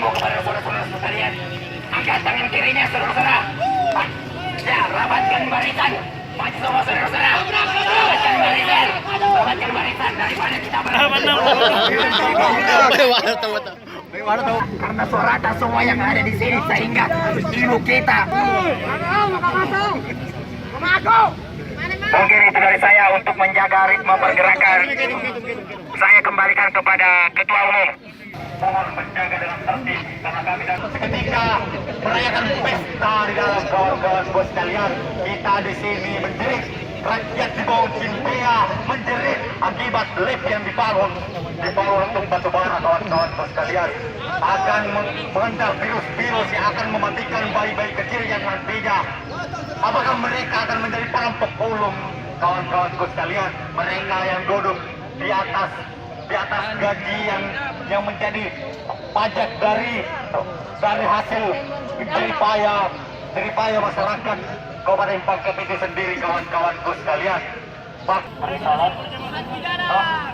mengimbau kepada saudara-saudara sekalian, angkat tangan kirinya saudara-saudara. Ya, rapatkan barisan. Maju semua saudara-saudara. Rapatkan barisan. Rapatkan barisan daripada kita karena sorata semua yang ada di sini sehingga ibu kita. Mungkin itu dari saya untuk menjaga ritme pergerakan. Saya kembalikan kepada Ketua Umum. Mohon menjaga dengan tertib karena kami dan ketika merayakan pesta di dalam kawan-kawan bos sekalian, kita di sini menjerit, rakyat di bawah Cimpea menjerit akibat lift yang dibangun di bawah Lutung Batubara kawan-kawan bos sekalian akan mengendap virus-virus yang akan mematikan bayi-bayi kecil yang nantinya. Apakah mereka akan menjadi perampok ulung kawan-kawan bos sekalian? Mereka yang duduk di atas gaji yang menjadi pajak dari hasil jeripaya masyarakat Kabupaten Pangkep itu sendiri kawan-kawanku sekalian. Pak, beri salam. Oh.